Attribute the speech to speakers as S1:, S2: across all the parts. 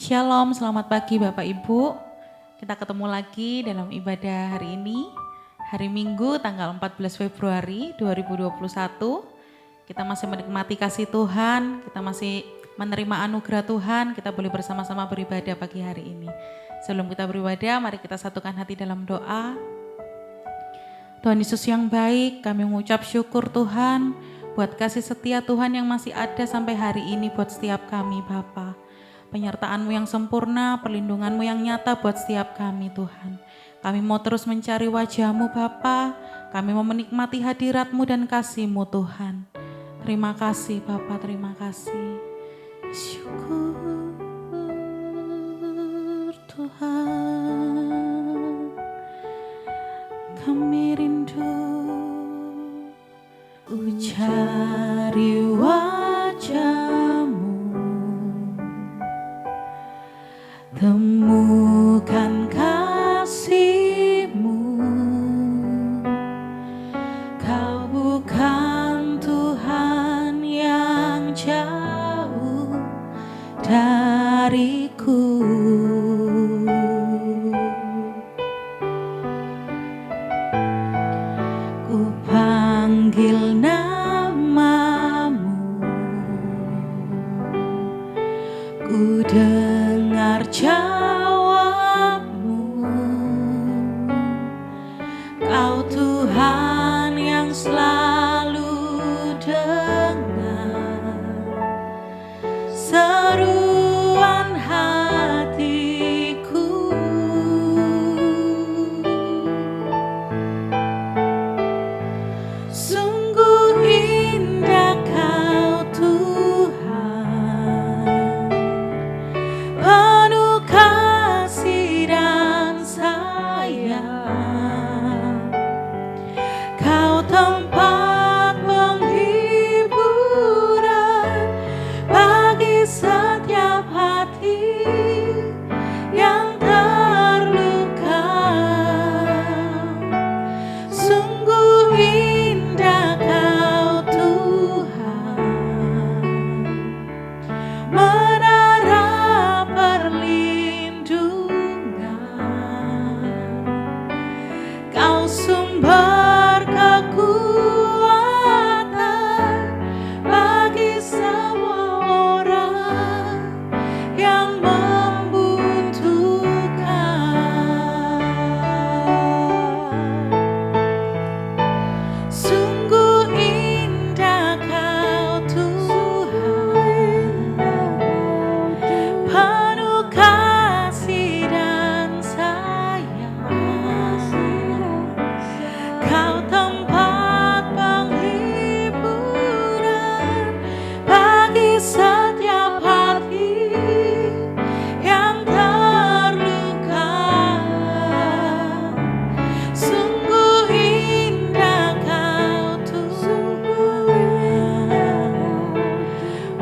S1: Shalom, selamat pagi Bapak Ibu. Kita ketemu lagi dalam ibadah hari ini, hari Minggu tanggal 14 Februari 2021. Kita masih menikmati kasih Tuhan, kita masih menerima anugerah Tuhan, kita boleh bersama-sama beribadah pagi hari ini. Sebelum kita beribadah, mari kita satukan hati dalam doa. Tuhan Yesus yang baik, kami mengucap syukur Tuhan buat kasih setia Tuhan yang masih ada sampai hari ini buat setiap kami Bapa. Penyertaan-Mu yang sempurna, perlindungan-Mu yang nyata buat setiap kami Tuhan. Kami mau terus mencari wajah-Mu Bapa, kami mau menikmati hadirat-Mu dan kasih-Mu Tuhan. Terima kasih Bapa, terima kasih. Syukur Tuhan, kami rindu cari wajah-Mu, temukan kasih-Mu. Kau bukan Tuhan yang jauh dariku. Ku panggil namamu, ku dengar jawab-Mu. Kau Tuhan yang selalu dengar seruan hatiku. Sungguh indah Kau Tuhan, penuh kasih dan sayang. Kau tempat penghiburan bagi setiap hati yang terluka. Sungguh indah Kau Tuhan, menara perlindungan. Kau sumber kekuatan bagi semua orang yang membutuhkan. Sungguh indah Kau Tuhan, penuh kasih dan sayang. Kau tempat penghiburan bagi setiap hati yang terluka. Sungguh indah Kau Tuhan,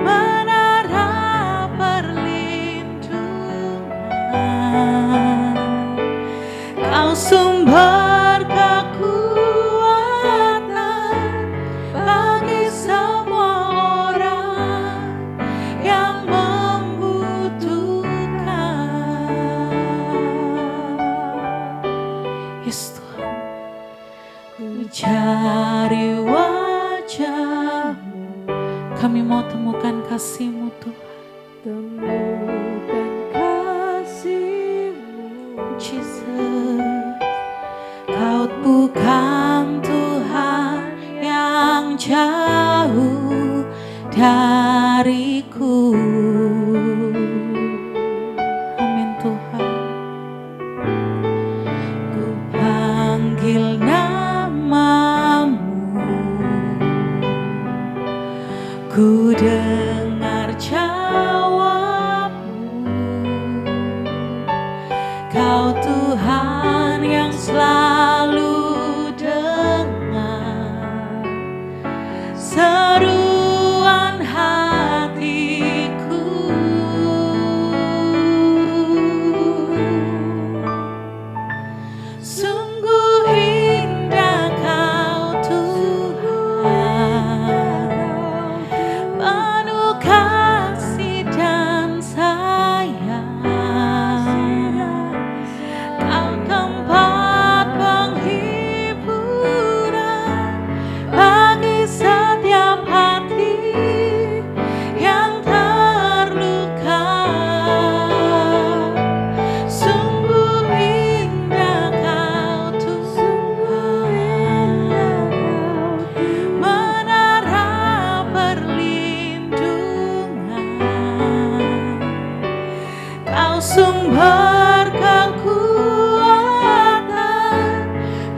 S1: menara perlindungan. Kau sumber kekuatan bagi semua orang yang membutuhkan. Yes Tuhan, ku cari wajah-Mu, kami mau temukan kasih-Mu Tuhan. Temukan kasih-Mu, Jesus. Kau bukan Tuhan yang jauh dariku. Amin Tuhan. Ku panggil namamu, ku dengar jawab-Mu. Kau Tuhan yang selalu dengar seruan hatiku. Sungguh indah Kau Tuhan, penuh kasih dan sayang. sumber kekuatan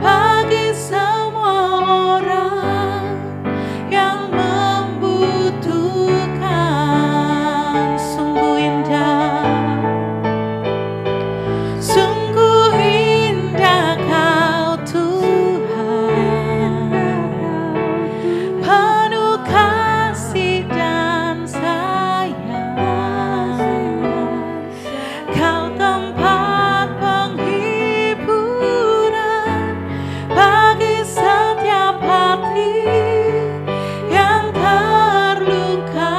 S1: bagi semua orang yang membutuhkan. Sungguh indah Kau Tuhan, penuh kasih dan sayang. Kau tempat penghiburan bagi setiap hati yang terluka.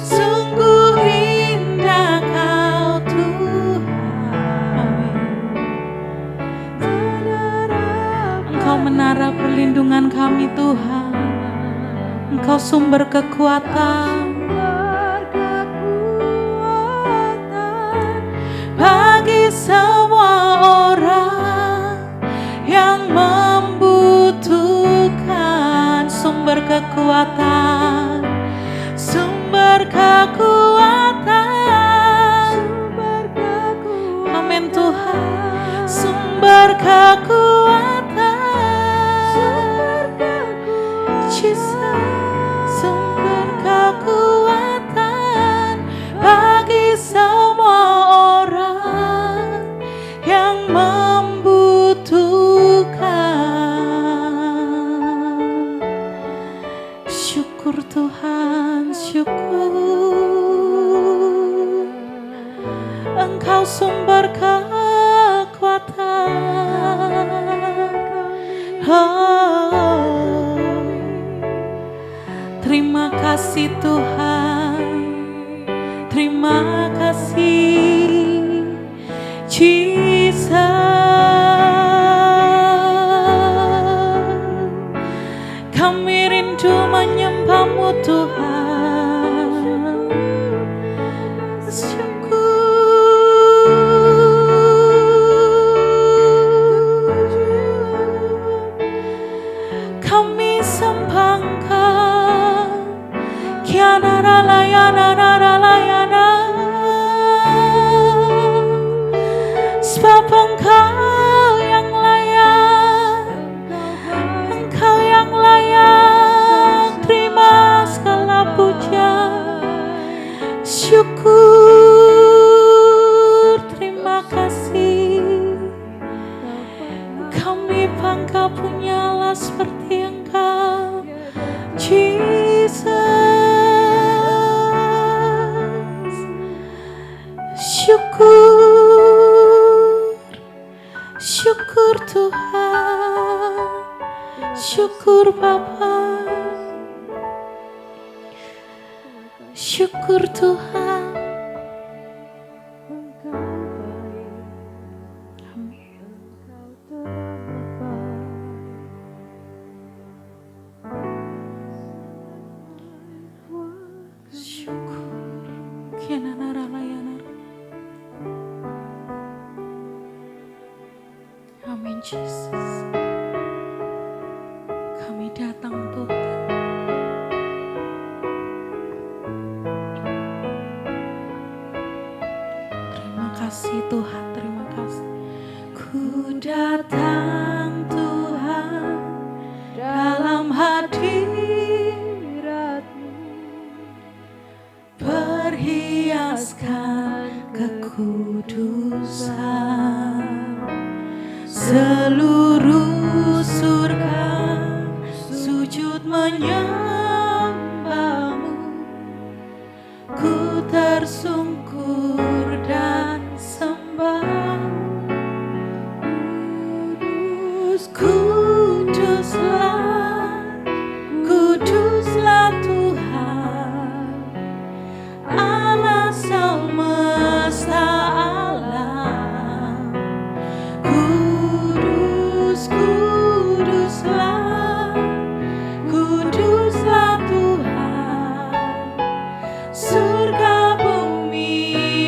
S1: Sungguh indah Kau Tuhan. Engkau menara perlindungan kami Tuhan. Engkau sumber kekuatan bagi semua orang yang membutuhkan. Sumber kekuatan, sumber kekuatan. Amin Tuhan. Sumber kekuatan, Jesus. Sumber kekuatan bagi semua orang yang membutuhkan. Syukur Tuhan, syukur. Engkau sumber kekuatan. Oh, terima kasih Tuhan, terima kasih Jesus. Kami rindu menyembah-Mu Tuhan. Kami sembah Engkau, Kiana Ralayana Ralayana, sebab Engkau yang layak, Engkau yang layak, terima segala puja, syukur, terima kasih. Kami bangga punya Allah seperti Engkau, Jesus. Syukur, syukur Tuhan, syukur Bapa, syukur Tuhan. Amin Jesus. Kami datang Tuhan. Terima kasih Tuhan, terima kasih. Ku datang Tuhan dalam hadirat-Mu, perhiaskan kekudusan. Seluruh surga sujud menyembah-Mu, ku tersungkur dan sembah. Kuduslah, kuduslah Tuhan, Allah semesta alam. Kuduslah, kuduslah Tuhan, surga bumi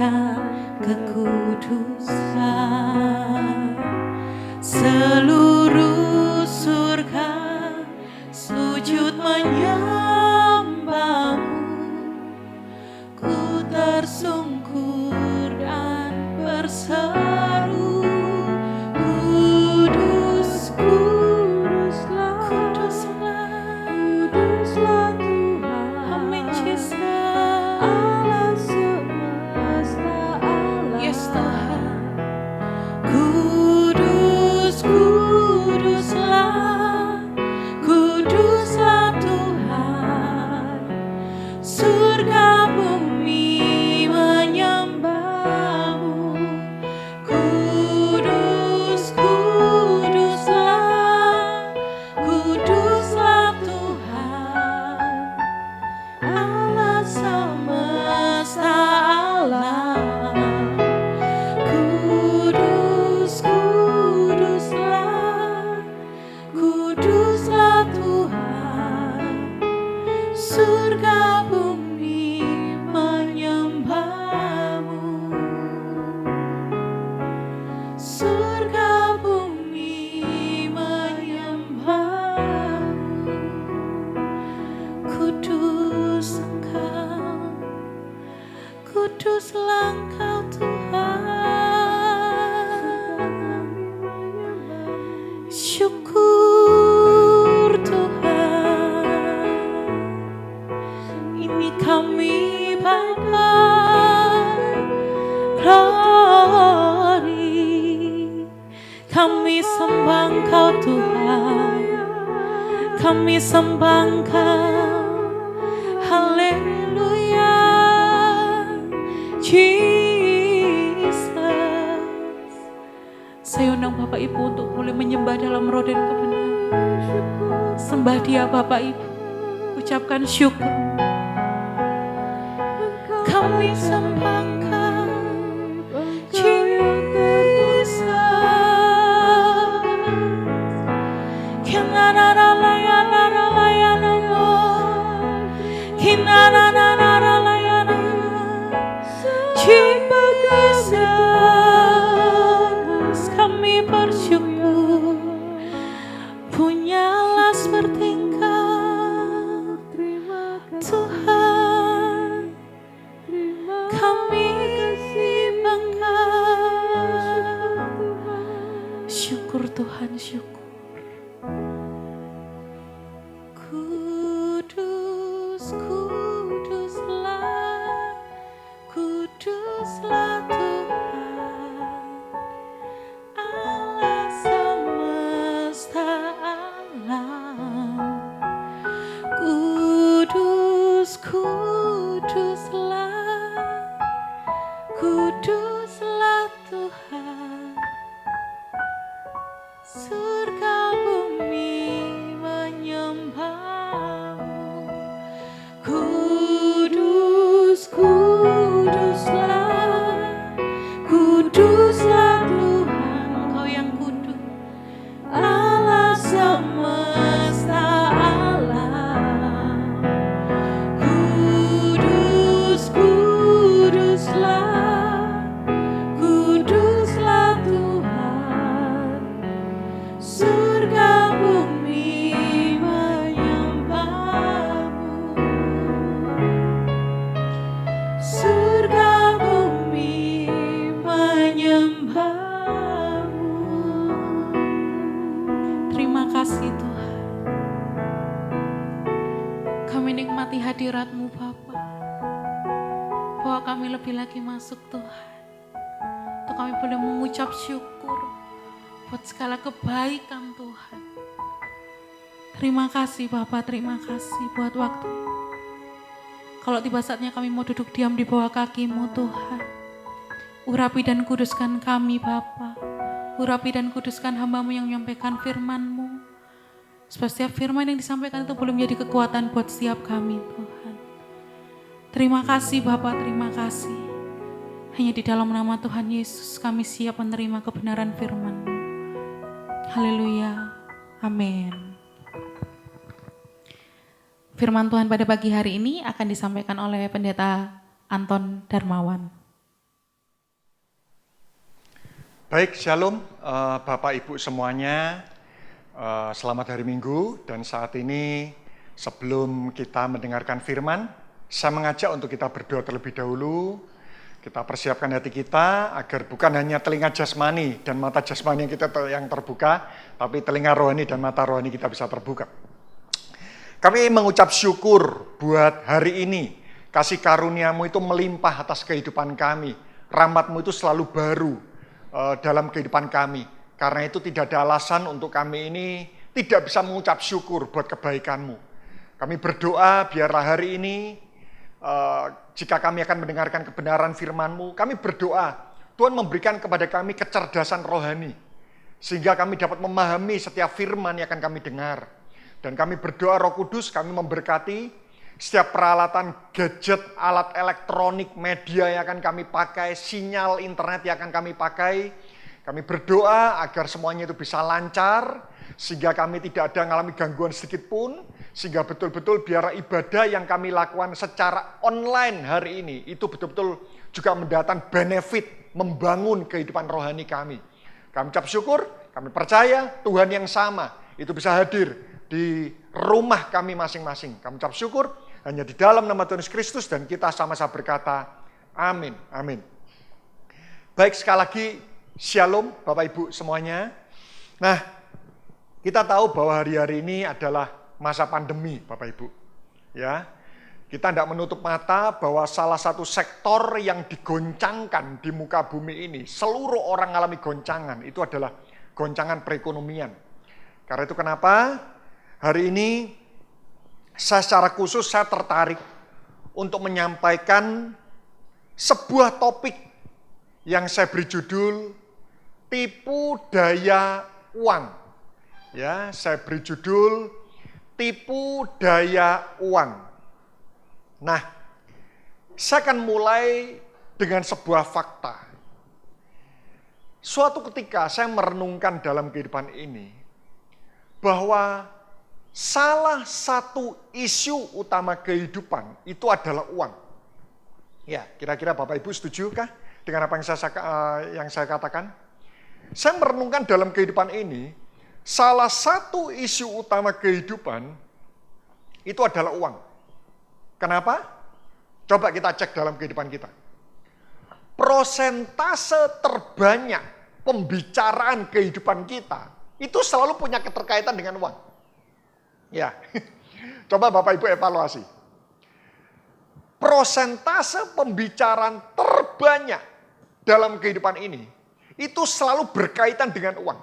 S1: menyembahkan kekudusan. Seluruh surga sujud menyembahmu, ku tersungkur dan berseru, kudus, kuduslah, kuduslah, kuduslah Tuhan. Amin Jesus. Allah semesta alam. Yes Tuhan. Kudus, kuduslah, kuduslah Tuhan. Surga bumi menyembahmu. Kudus, kuduslah, kuduslah Tuhan. Allah semesta alam. Kudus, kuduslah, kuduslah Tuhan. Surga bumi menyembahmu. Surga bumi menyembahmu. Kudus Engkau, kuduslah Engkau Tuhan. Syukur Tuhan, ini kami Bapa, glory. Kami sembah Engkau Tuhan, kami sembah Engkau, haleluya, Jesus. Saya undang Bapak Ibu untuk boleh menyembah dalam roh dan kebenaran. Sembah Dia Bapak Ibu, ucapkan syukur. Kami sembah Engkau, Jesus. Jesus, kami bersyukur punyalah seperti Engkau Tuhan. Kami bangga. Syukur Tuhan, syukur. Kudus, kuduslah, kuduslah Tuhan. Allah semesta alam. Kudus, kuduslah, kuduslah Tuhan. Surga bumi menyembahmu. Kudus, kuduslah, kuduslah Tuhan. Engkau yang kudus, Allah semesta alam. Kudus, kuduslah, kuduslah Tuhan. Surga bumi menyembahmu. Surga bumi menyembahmu. Terima kasih Tuhan. Kami nikmati hadirat-Mu Bapa. Bahwa kami lebih lagi masuk Tuhan. Untuk kami boleh mengucap syukur buat segala kebaikan Tuhan. Terima kasih Bapak, terima kasih buat waktu. Kalau tiba saatnya kami mau duduk diam di bawah kaki-Mu Tuhan. Urapi dan kuduskan kami Bapa. Urapi dan kuduskan hamba-Mu yang menyampaikan firman-Mu. Supaya setiap firman yang disampaikan itu boleh menjadi kekuatan buat setiap kami Tuhan. Terima kasih Bapak, terima kasih. Hanya di dalam nama Tuhan Yesus kami siap menerima kebenaran firman-Mu. Haleluya, amin. Firman Tuhan pada pagi hari ini akan disampaikan oleh Pendeta Anton Darmawan.
S2: Baik, Shalom Bapak Ibu semuanya, selamat hari Minggu. Dan saat ini sebelum kita mendengarkan firman, saya mengajak untuk kita berdoa terlebih dahulu. Kita persiapkan hati kita agar bukan hanya telinga jasmani dan mata jasmani yang terbuka, tapi telinga rohani dan mata rohani kita bisa terbuka. Kami mengucap syukur buat hari ini. Kasih karuniamu itu melimpah atas kehidupan kami. Rahmatmu itu selalu baru dalam kehidupan kami. Karena itu tidak ada alasan untuk kami ini tidak bisa mengucap syukur buat kebaikanmu. Kami berdoa biarlah hari ini jika kami akan mendengarkan kebenaran firman-Mu, kami berdoa Tuhan memberikan kepada kami kecerdasan rohani sehingga kami dapat memahami setiap firman yang akan kami dengar. Dan kami berdoa Roh Kudus, kami memberkati setiap peralatan, gadget, alat elektronik, media yang akan kami pakai, sinyal internet yang akan kami pakai. Kami berdoa agar semuanya itu bisa lancar, sehingga kami tidak ada mengalami gangguan sedikit pun, sehingga betul-betul biar ibadah yang kami lakukan secara online hari ini, itu betul-betul juga mendatangkan benefit, membangun kehidupan rohani kami. Kami ucap syukur, kami percaya Tuhan yang sama, itu bisa hadir di rumah kami masing-masing. Kami ucap syukur, hanya di dalam nama Tuhan Yesus Kristus, dan kita sama-sama berkata, amin, amin. Baik, sekali lagi, Shalom Bapak Ibu semuanya. Nah, kita tahu bahwa hari-hari ini adalah masa pandemi Bapak Ibu. Ya, kita tidak menutup mata bahwa salah satu sektor yang digoncangkan di muka bumi ini, seluruh orang mengalami goncangan, itu adalah goncangan perekonomian. Karena itu kenapa hari ini saya secara khusus saya tertarik untuk menyampaikan sebuah topik yang saya beri judul tipu daya uang. Ya, saya beri judul tipu daya uang. Nah, saya akan mulai dengan sebuah fakta. Suatu ketika saya merenungkan dalam kehidupan ini bahwa salah satu isu utama kehidupan itu adalah uang. Ya, kira-kira Bapak Ibu setujukah dengan apa yang saya katakan? Saya merenungkan dalam kehidupan ini, salah satu isu utama kehidupan itu adalah uang. Kenapa? Coba kita cek dalam kehidupan kita. Prosentase terbanyak pembicaraan kehidupan kita itu selalu punya keterkaitan dengan uang. Ya, coba Bapak Ibu evaluasi. Prosentase pembicaraan terbanyak dalam kehidupan ini, itu selalu berkaitan dengan uang.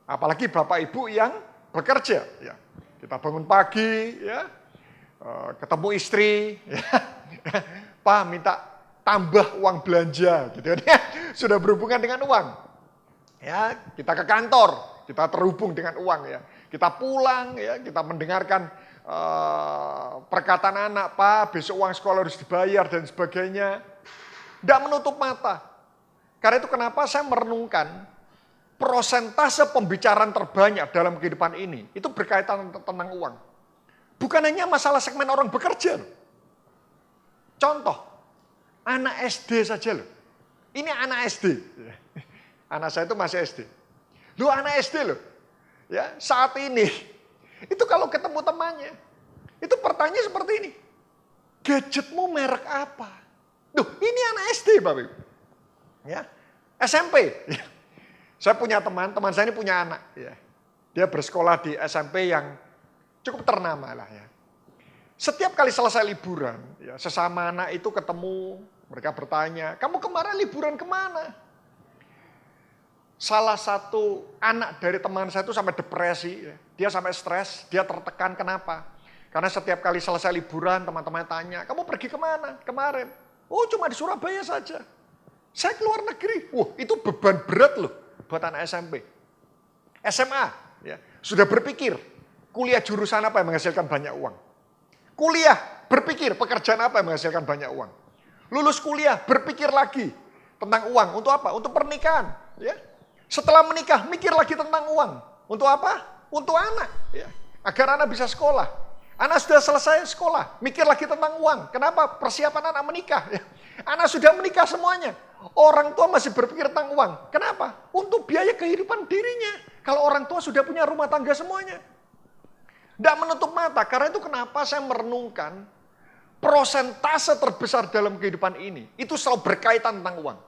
S2: Apalagi Bapak Ibu yang bekerja. Ya. Kita bangun pagi, ya, ketemu istri, ya. Pak minta tambah uang belanja, gitu ya. Sudah berhubungan dengan uang. Ya, kita ke kantor, kita terhubung dengan uang, ya. Kita pulang, ya, kita mendengarkan perkataan anak, Pak, besok uang sekolah harus dibayar dan sebagainya. Tidak menutup mata. Karena itu kenapa saya merenungkan prosentase pembicaraan terbanyak dalam kehidupan ini, itu berkaitan tentang uang. Bukan hanya masalah segmen orang bekerja. Contoh, anak SD saja loh. Ini anak SD. Anak saya itu masih SD. Loh, anak SD loh. Ya, saat ini, itu kalau ketemu temannya, itu pertanyaan seperti ini. Gadgetmu merek apa? Duh, ini anak SD, Bapak Ibu. Ya, SMP. Ya. Saya punya teman saya ini punya anak. Ya. Dia bersekolah di SMP yang cukup ternama lah ya. Setiap kali selesai liburan, ya, sesama anak itu ketemu, mereka bertanya, kamu kemarin liburan kemana? Salah satu anak dari teman saya itu sampai depresi, ya. Dia sampai stres, dia tertekan. Kenapa? Karena setiap kali selesai liburan, teman-teman tanya, kamu pergi kemana kemarin? Oh, cuma di Surabaya saja. Saya keluar negeri. Wah, itu beban berat loh buat anak SMP. SMA, ya, sudah berpikir, kuliah jurusan apa yang menghasilkan banyak uang? Kuliah, berpikir pekerjaan apa yang menghasilkan banyak uang? Lulus kuliah, berpikir lagi tentang uang. Untuk apa? Untuk pernikahan, ya. Setelah menikah, mikir lagi tentang uang. Untuk apa? Untuk anak. Ya. Agar anak bisa sekolah. Anak sudah selesai sekolah, mikir lagi tentang uang. Kenapa? Persiapan anak menikah. Ya. Anak sudah menikah semuanya. Orang tua masih berpikir tentang uang. Kenapa? Untuk biaya kehidupan dirinya. Kalau orang tua sudah punya rumah tangga semuanya. Tidak menutup mata. Karena itu kenapa saya merenungkan prosentase terbesar dalam kehidupan ini. Itu selalu berkaitan tentang uang.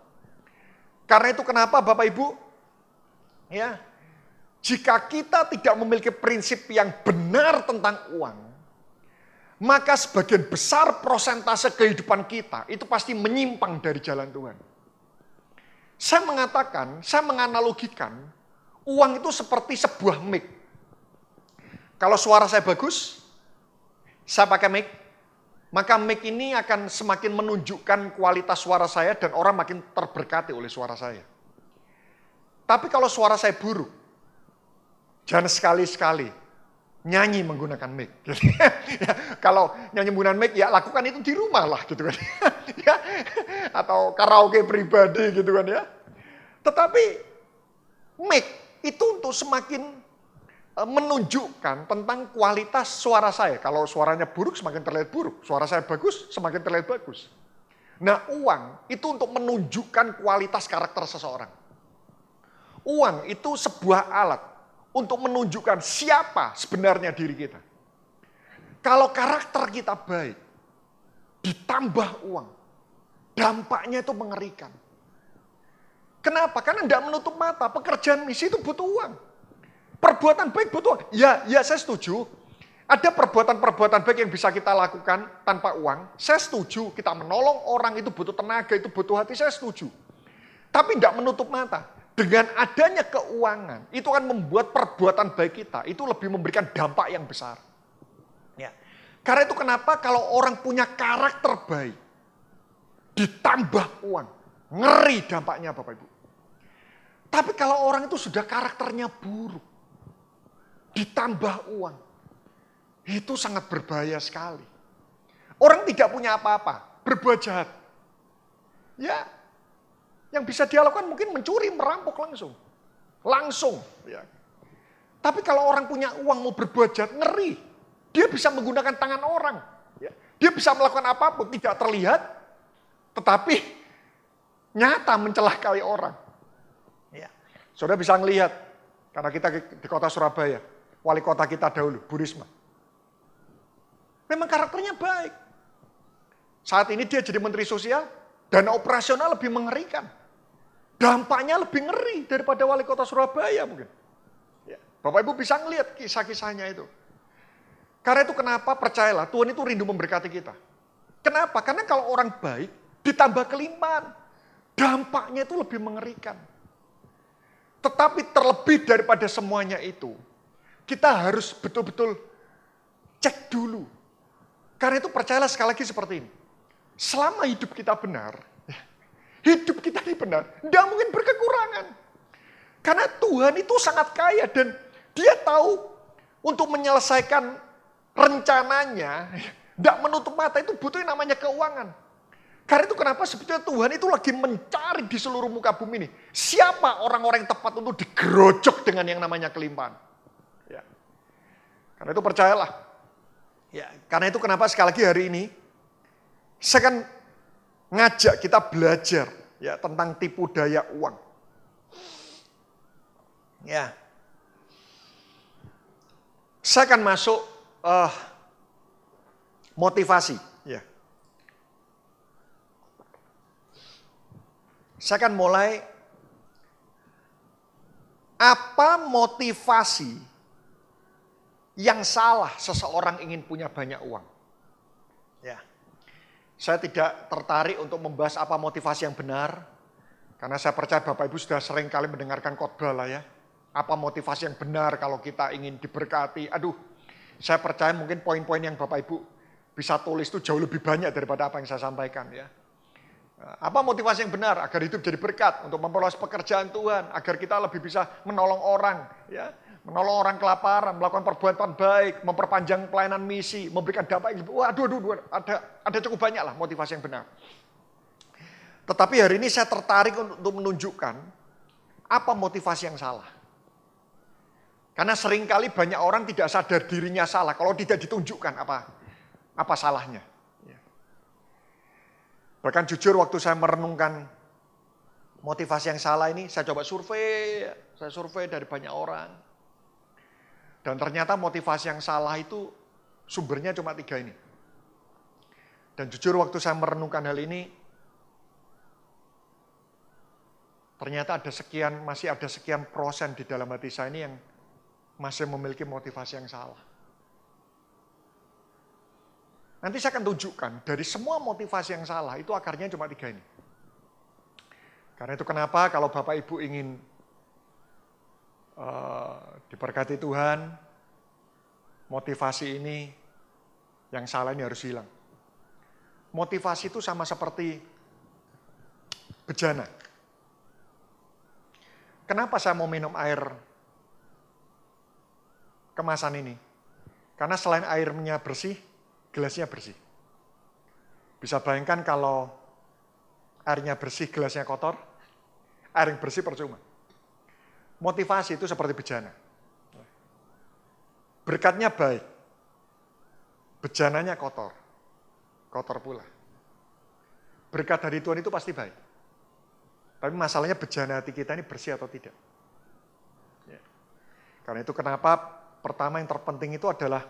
S2: Karena itu kenapa Bapak Ibu, ya, jika kita tidak memiliki prinsip yang benar tentang uang, maka sebagian besar prosentase kehidupan kita itu pasti menyimpang dari jalan Tuhan. Saya mengatakan, saya menganalogikan, uang itu seperti sebuah mic. Kalau suara saya bagus, saya pakai mic, maka mic ini akan semakin menunjukkan kualitas suara saya dan orang makin terberkati oleh suara saya. Tapi kalau suara saya buruk, jangan sekali-sekali nyanyi menggunakan mic. Kalau nyanyi menggunakan mic, ya lakukan itu di rumah lah gitu kan. Ya, atau karaoke pribadi gitu kan ya. Tetapi mic itu untuk semakin menunjukkan tentang kualitas suara saya. Kalau suaranya buruk semakin terlihat buruk, suara saya bagus semakin terlihat bagus. Nah, uang itu untuk menunjukkan kualitas karakter seseorang. Uang itu sebuah alat untuk menunjukkan siapa sebenarnya diri kita. Kalau karakter kita baik, ditambah uang, dampaknya itu mengerikan. Kenapa? Karena tidak menutup mata, pekerjaan misi itu butuh uang. Perbuatan baik butuh uang. Ya saya setuju. Ada perbuatan-perbuatan baik yang bisa kita lakukan tanpa uang. Saya setuju, kita menolong orang itu butuh tenaga, itu butuh hati, saya setuju. Tapi tidak menutup mata. Dengan adanya keuangan, itu akan membuat perbuatan baik kita, itu lebih memberikan dampak yang besar. Ya. Karena itu kenapa kalau orang punya karakter baik, ditambah uang, ngeri dampaknya Bapak Ibu. Tapi kalau orang itu sudah karakternya buruk, ditambah uang, itu sangat berbahaya sekali. Orang tidak punya apa-apa, berbuat jahat. Ya, yang bisa dia lakukan mungkin mencuri, merampok langsung. Langsung. Ya. Tapi kalau orang punya uang mau berbuat jahat, ngeri. Dia bisa menggunakan tangan orang. Ya. Dia bisa melakukan apapun, tidak terlihat, tetapi nyata mencelakai orang. Ya. Saudara bisa melihat, karena kita di kota Surabaya, wali kota kita dahulu, Bu Risma. Memang karakternya baik. Saat ini dia jadi menteri sosial, dana operasional lebih mengerikan. Dampaknya lebih ngeri daripada wali kota Surabaya mungkin. Ya. Bapak Ibu bisa ngelihat kisah-kisahnya itu. Karena itu kenapa percayalah Tuhan itu rindu memberkati kita. Kenapa? Karena kalau orang baik ditambah kelimpahan, dampaknya itu lebih mengerikan. Tetapi terlebih daripada semuanya itu, kita harus betul-betul cek dulu. Karena itu percayalah sekali lagi seperti ini. Selama hidup kita benar, hidup kita ini benar, tidak mungkin berkekurangan. Karena Tuhan itu sangat kaya dan dia tahu untuk menyelesaikan rencananya, tidak menutup mata itu butuh yang namanya keuangan. Karena itu kenapa sebetulnya Tuhan itu lagi mencari di seluruh muka bumi ini. Siapa orang-orang yang tepat untuk digerojok dengan yang namanya kelimpahan. Ya. Karena itu percayalah. Ya, karena itu kenapa sekali lagi hari ini, saya kan ngajak kita belajar ya tentang tipu daya uang. Ya. Saya akan masuk motivasi, ya. Saya akan mulai apa motivasi yang salah seseorang ingin punya banyak uang. Ya. Saya tidak tertarik untuk membahas apa motivasi yang benar, karena saya percaya Bapak Ibu sudah sering kali mendengarkan khotbah lah ya. Apa motivasi yang benar kalau kita ingin diberkati. Aduh, saya percaya mungkin poin-poin yang Bapak Ibu bisa tulis itu jauh lebih banyak daripada apa yang saya sampaikan ya. Apa motivasi yang benar agar hidup jadi berkat untuk memperluas pekerjaan Tuhan, agar kita lebih bisa menolong orang, ya, menolong orang kelaparan, melakukan perbuatan baik, memperpanjang pelayanan misi, memberikan dampak yang ada cukup banyak lah motivasi yang benar. Tetapi hari ini saya tertarik untuk menunjukkan apa motivasi yang salah. Karena seringkali banyak orang tidak sadar dirinya salah kalau tidak ditunjukkan apa salahnya. Bahkan jujur waktu saya merenungkan Motivasi yang salah ini saya coba survei dari banyak orang. Dan ternyata motivasi yang salah itu sumbernya cuma 3 ini. Dan jujur waktu saya merenungkan hal ini, ternyata masih ada sekian persen di dalam hati saya ini yang masih memiliki motivasi yang salah. Nanti saya akan tunjukkan dari semua motivasi yang salah itu akarnya cuma 3 ini. Karena itu kenapa kalau Bapak Ibu ingin diberkati Tuhan, motivasi ini yang salah ini harus hilang. Motivasi itu sama seperti bejana. Kenapa saya mau minum air kemasan ini? Karena selain airnya bersih, gelasnya bersih. Bisa bayangkan kalau airnya bersih, gelasnya kotor, air yang bersih percuma. Motivasi itu seperti bejana. Berkatnya baik, bejananya kotor pula. Berkat dari Tuhan itu pasti baik. Tapi masalahnya bejana hati kita ini bersih atau tidak. Ya. Karena itu kenapa pertama yang terpenting itu adalah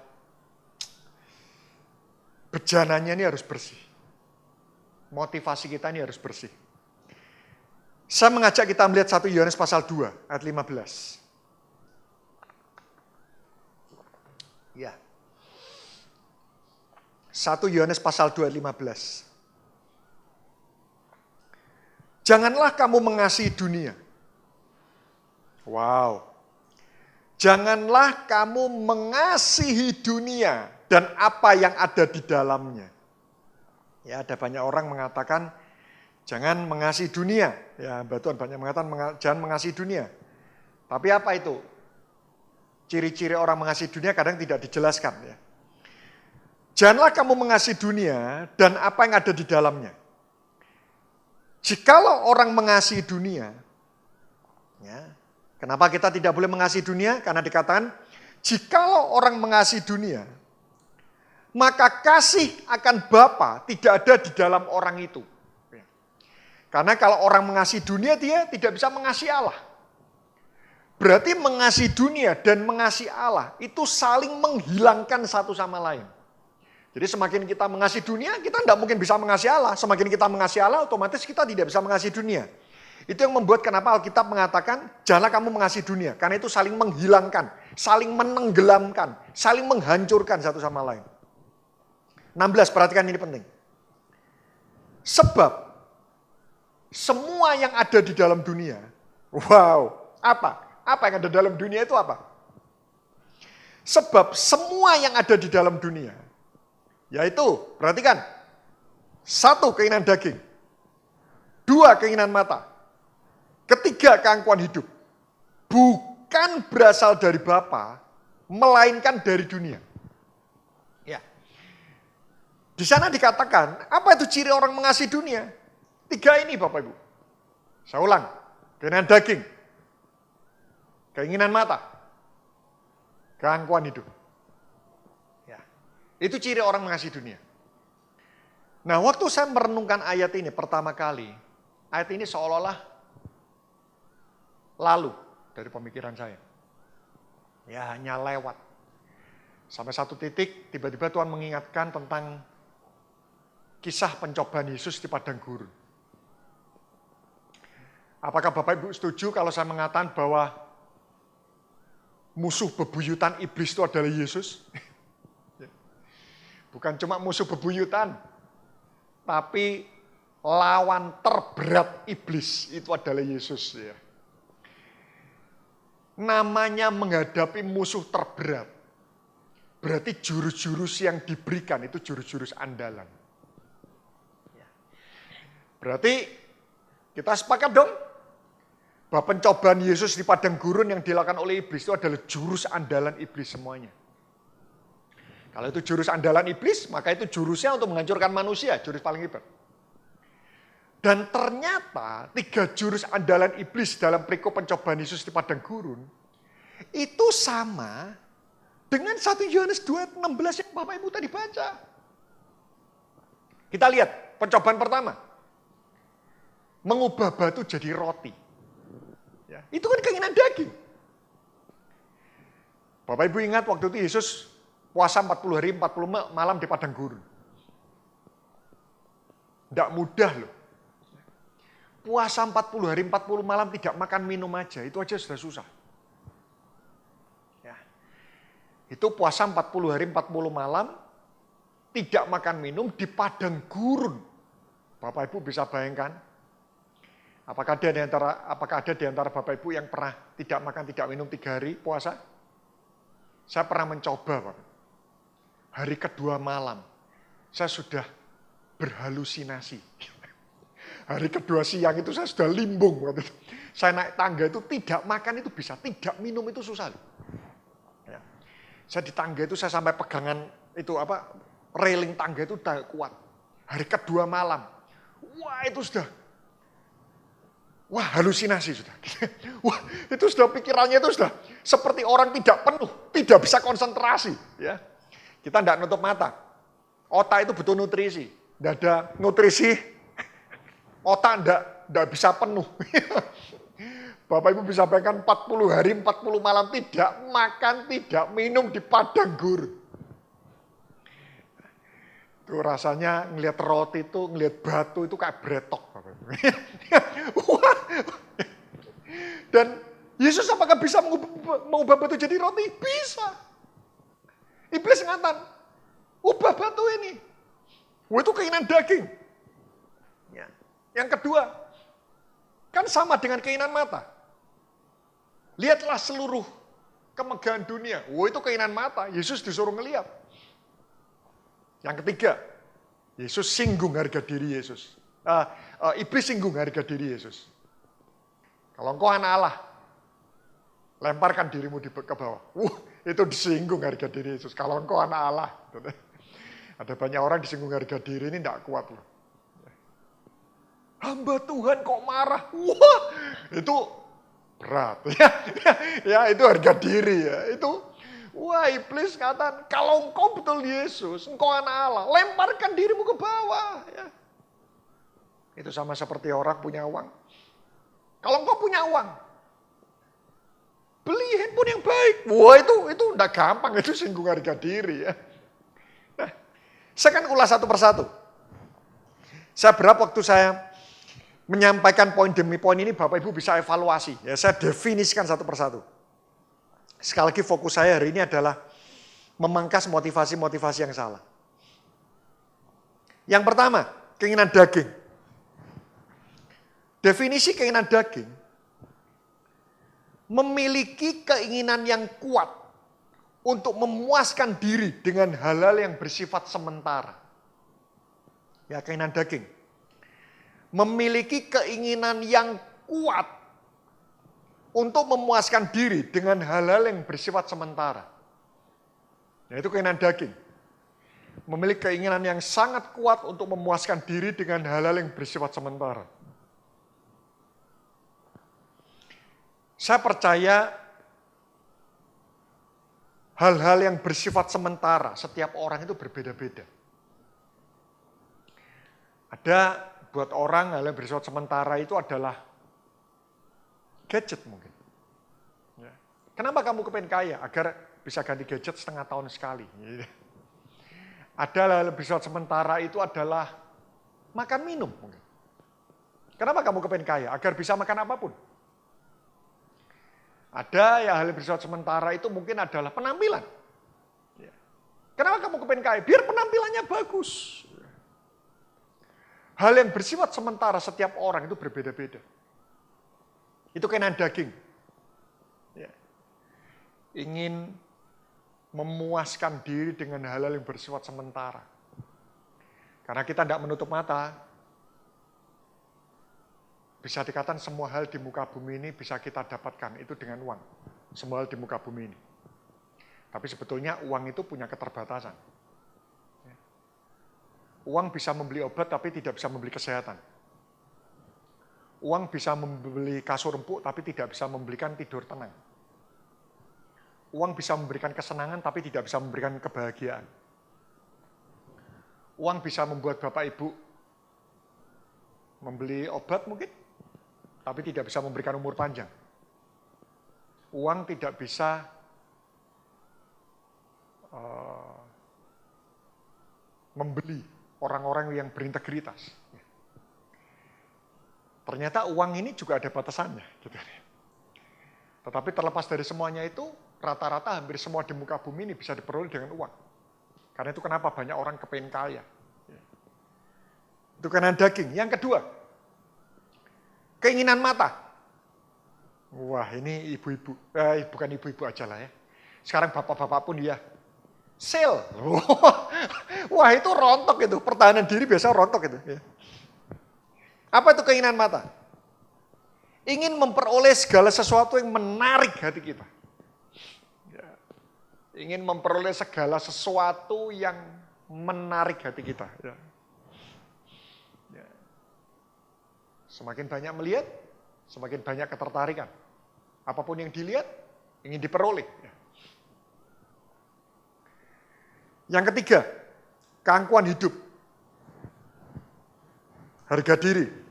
S2: bejananya ini harus bersih. Motivasi kita ini harus bersih. Saya mengajak kita melihat 1 Yohanes pasal 2 ayat 15. Ya. 1 Yohanes pasal 2 ayat 15. Janganlah kamu mengasihi dunia. Wow. Janganlah kamu mengasihi dunia dan apa yang ada di dalamnya. Ya, ada banyak orang mengatakan jangan mengasihi dunia. Ya, Tuhan banyak mengatakan jangan mengasihi dunia. Tapi apa itu? Ciri-ciri orang mengasihi dunia kadang tidak dijelaskan. Ya. Janganlah kamu mengasihi dunia dan apa yang ada di dalamnya. Jikalau orang mengasihi dunia, ya, kenapa kita tidak boleh mengasihi dunia? Karena dikatakan, jikalau orang mengasihi dunia, maka kasih akan Bapa tidak ada di dalam orang itu. Karena kalau orang mengasihi dunia, dia tidak bisa mengasihi Allah. Berarti mengasihi dunia dan mengasihi Allah itu saling menghilangkan satu sama lain. Jadi semakin kita mengasihi dunia, kita tidak mungkin bisa mengasihi Allah. Semakin kita mengasihi Allah, otomatis kita tidak bisa mengasihi dunia. Itu yang membuat kenapa Alkitab mengatakan, janganlah kamu mengasihi dunia. Karena itu saling menghilangkan, saling menenggelamkan, saling menghancurkan satu sama lain. 16, perhatikan ini penting. Sebab, semua yang ada di dalam dunia, wow, apa? Apa yang ada dalam dunia itu apa? Sebab semua yang ada di dalam dunia, yaitu, perhatikan, 1, keinginan daging, 2, keinginan mata, 3, keangkuhan hidup, bukan berasal dari Bapa, melainkan dari dunia. Ya. Di sana dikatakan, apa itu ciri orang mengasihi dunia? 3 ini Bapak Ibu. Saya ulang, keinginan daging, keinginan mata, keangkuhan hidup. Itu ciri orang mengasihi dunia. Nah, waktu saya merenungkan ayat ini pertama kali, ayat ini seolah-olah lalu dari pemikiran saya. Ya, hanya lewat. Sampai satu titik, tiba-tiba Tuhan mengingatkan tentang kisah pencobaan Yesus di padang gurun. Apakah Bapak Ibu setuju kalau saya mengatakan bahwa musuh bebuyutan iblis itu adalah Yesus? Bukan cuma musuh bebuyutan, tapi lawan terberat iblis itu adalah Yesus. Ya. Namanya menghadapi musuh terberat. Berarti jurus-jurus yang diberikan itu jurus-jurus andalan. Berarti kita sepakat dong bahwa pencobaan Yesus di padang gurun yang dilakukan oleh iblis itu adalah jurus andalan iblis semuanya. Kalau itu jurus andalan iblis, maka itu jurusnya untuk menghancurkan manusia, jurus paling hebat. Dan ternyata 3 jurus andalan iblis dalam perikop pencobaan Yesus di padang gurun, itu sama dengan 1 Yohanes 2:16 yang Bapak Ibu tadi baca. Kita lihat pencobaan pertama. mengubah batu jadi roti. Ya, itu kan keinginan daging. Bapak Ibu ingat waktu itu Yesus puasa 40 hari 40 malam di padang gurun. Tidak mudah loh. Puasa 40 hari 40 malam tidak makan minum aja, itu aja sudah susah. Ya. Itu puasa 40 hari 40 malam, tidak makan minum di padang gurun. Bapak Ibu bisa bayangkan, apakah ada di antara Bapak Ibu yang pernah tidak makan, tidak minum 3 hari puasa? Saya pernah mencoba, Pak. Hari kedua malam, saya sudah berhalusinasi. Hari kedua siang itu saya sudah limbung. Waktu itu. Saya naik tangga itu tidak makan itu bisa, tidak minum itu susah. Ya. Saya di tangga itu saya sampai pegangan itu railing tangga itu udah kuat. Hari kedua malam, wah itu sudah, wah halusinasi sudah. Wah itu sudah pikirannya itu sudah seperti orang tidak penuh, tidak bisa konsentrasi. Ya. Kita tidak nutup mata. Otak itu butuh nutrisi. Tidak ada nutrisi, otak tidak bisa penuh. Bapak Ibu bisa bayangkan 40 hari 40 malam tidak makan, tidak minum di padang gurun. Itu rasanya ngelihat roti itu, ngelihat batu itu kayak bretok. Dan Yesus apakah bisa mengubah batu jadi roti? Bisa. Iblis ngatan, ubah batu ini. Wah itu keinginan daging. Ya. Yang kedua, kan sama dengan keinginan mata. Lihatlah seluruh kemegahan dunia. Wah itu keinginan mata, Yesus disuruh ngelihat. Yang ketiga, Yesus singgung harga diri Yesus. Iblis singgung harga diri Yesus. Kalau engkau anak Allah, lemparkan dirimu ke bawah. Itu disinggung harga diri Yesus. Kalau engkau anak Allah. Ada banyak orang disinggung harga diri ini tidak kuat loh. Hamba Tuhan kok marah. Wah, itu berat. Ya, itu harga diri ya. Itu, wah iblis kata, kalau engkau betul Yesus, engkau anak Allah, lemparkan dirimu ke bawah. Ya. Itu sama seperti orang punya uang. Kalau engkau punya uang, beli handphone yang baik. Wah itu udah gampang, itu singgung harga diri ya. Nah, saya akan ulas satu persatu. Saya berapa waktu saya menyampaikan poin demi poin ini, Bapak Ibu bisa evaluasi. Ya, saya definisikan satu persatu. Sekali lagi fokus saya hari ini adalah memangkas motivasi-motivasi yang salah. Yang pertama, keinginan daging. Definisi keinginan daging, memiliki keinginan yang kuat untuk memuaskan diri dengan hal-hal yang bersifat sementara. Ya, keinginan daging. Memiliki keinginan yang kuat untuk memuaskan diri dengan hal-hal yang bersifat sementara. Yaitu keinginan daging. Memiliki keinginan yang sangat kuat untuk memuaskan diri dengan hal-hal yang bersifat sementara. Saya percaya hal-hal yang bersifat sementara setiap orang itu berbeda-beda. Ada buat orang hal yang bersifat sementara itu adalah gadget mungkin. Ya. Kenapa kamu kepengen kaya? Agar bisa ganti gadget setengah tahun sekali. Ada hal yang bersifat sementara itu adalah makan minum mungkin. Kenapa kamu kepengen kaya? Agar bisa makan apapun. Ada yang hal yang bersifat sementara itu mungkin adalah penampilan. Ya. Kenapa kamu kepengen kaya? Biar penampilannya bagus. Hal yang bersifat sementara setiap orang itu berbeda-beda. Itu keinginan daging. Ya. Ingin memuaskan diri dengan hal-hal yang bersifat sementara. Karena kita tidak menutup mata. Bisa dikatakan semua hal di muka bumi ini bisa kita dapatkan itu dengan uang. Semua hal di muka bumi ini. Tapi sebetulnya uang itu punya keterbatasan. Uang bisa membeli obat tapi tidak bisa membeli kesehatan. Uang bisa membeli kasur empuk tapi tidak bisa memberikan tidur tenang. Uang bisa memberikan kesenangan tapi tidak bisa memberikan kebahagiaan. Uang bisa membuat Bapak Ibu membeli obat mungkin, tapi tidak bisa memberikan umur panjang. Uang tidak bisa membeli orang-orang yang berintegritas. Ternyata uang ini juga ada batasannya. Gitu. Tetapi terlepas dari semuanya itu, rata-rata hampir semua di muka bumi ini bisa diperoleh dengan uang. Karena itu kenapa banyak orang kepengen kaya. Itu karena daging. Yang kedua, keinginan mata. Wah, ini ibu-ibu, bukan ibu-ibu aja lah ya. Sekarang bapak-bapak pun ya. Sale. Wah, itu rontok itu. Pertahanan diri biasa rontok itu. Ya. Apa itu keinginan mata? Ingin memperoleh segala sesuatu yang menarik hati kita. Ya. Ingin memperoleh segala sesuatu yang menarik hati kita. Ya. Ya. Semakin banyak melihat, semakin banyak ketertarikan. Apapun yang dilihat, ingin diperoleh. Ya. Yang ketiga, keangkuhan hidup. Harga diri.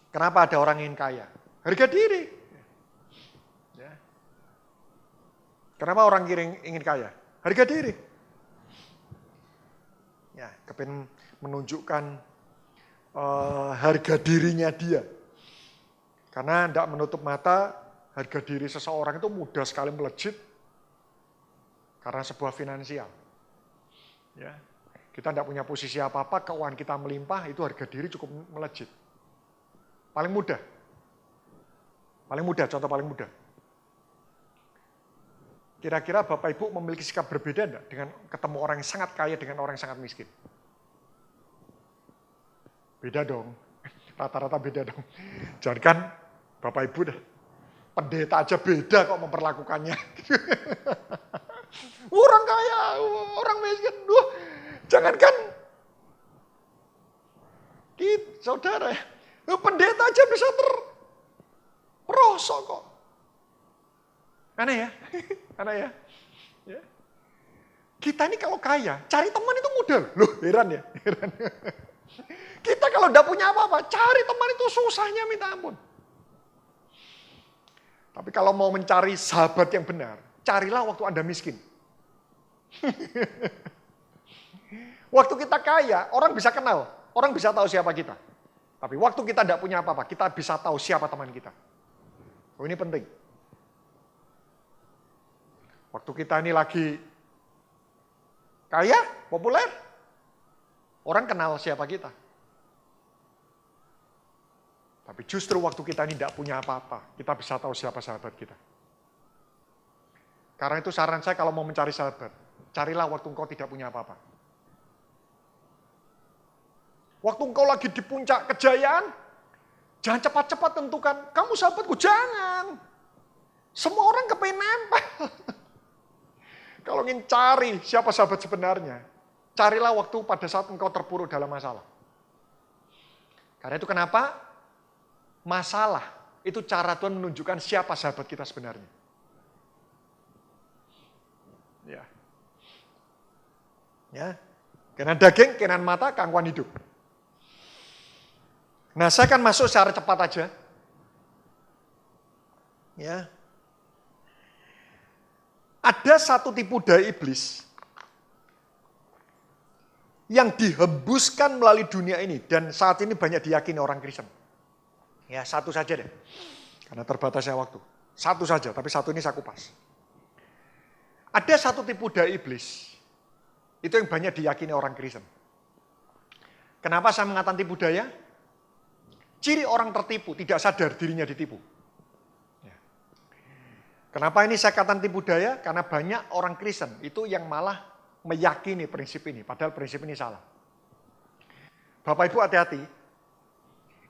S2: Kenapa ada orang ingin kaya? Harga diri. Ya. Kenapa orang ingin kaya? Harga diri. Ya, kepengen menunjukkan harga dirinya dia. Karena tidak menutup mata, harga diri seseorang itu mudah sekali melejit karena sebuah finansial. Ya. Kita tidak punya posisi apa-apa, keuangan kita melimpah, itu harga diri cukup melejit. Paling mudah. Paling mudah, contoh paling mudah. Kira-kira Bapak Ibu memiliki sikap berbeda enggak dengan ketemu orang yang sangat kaya dengan orang yang sangat miskin? Beda dong. Rata-rata beda dong. Jangan kan Bapak Ibu dah. Pendeta aja beda kok memperlakukannya. Orang kaya, orang miskin. Jangankan saudara ya. Pendeta aja bisa terperosok kok. Aneh ya? Aneh ya? Ya. Kita ini kalau kaya, cari teman itu mudah. Loh, heran ya? Heran. Kita kalau tidak punya apa-apa, cari teman itu susahnya minta ampun. Tapi kalau mau mencari sahabat yang benar, carilah waktu Anda miskin. Waktu kita kaya, orang bisa kenal, orang bisa tahu siapa kita. Tapi waktu kita tidak punya apa-apa, kita bisa tahu siapa teman kita. Oh, ini penting. Waktu kita ini lagi kaya, populer, orang kenal siapa kita. Tapi justru waktu kita ini tidak punya apa-apa, kita bisa tahu siapa sahabat kita. Karena itu saran saya kalau mau mencari sahabat, carilah waktu engkau tidak punya apa-apa. Waktu engkau lagi di puncak kejayaan, jangan cepat-cepat tentukan, kamu sahabatku, jangan. Semua orang kepengen nempel. Kalau ingin cari siapa sahabat sebenarnya, carilah waktu pada saat engkau terpuruk dalam masalah. Karena itu kenapa masalah itu cara Tuhan menunjukkan siapa sahabat kita sebenarnya. Ya. Ya. Kenan daging, kenan mata, keangkuhan hidup. Nah, saya akan masuk secara cepat aja. Ya. Ada satu tipu daya iblis yang dihembuskan melalui dunia ini dan saat ini banyak diyakini orang Kristen. Ya, satu saja deh. Karena terbatasnya waktu. Satu saja, tapi satu ini saya kupas. Ada satu tipu daya iblis. Itu yang banyak diyakini orang Kristen. Kenapa saya mengatakan tipu daya? Ciri orang tertipu, tidak sadar dirinya ditipu. Ya. Kenapa ini saya katakan tipu daya? Karena banyak orang Kristen itu yang malah meyakini prinsip ini, padahal prinsip ini salah. Bapak Ibu hati-hati,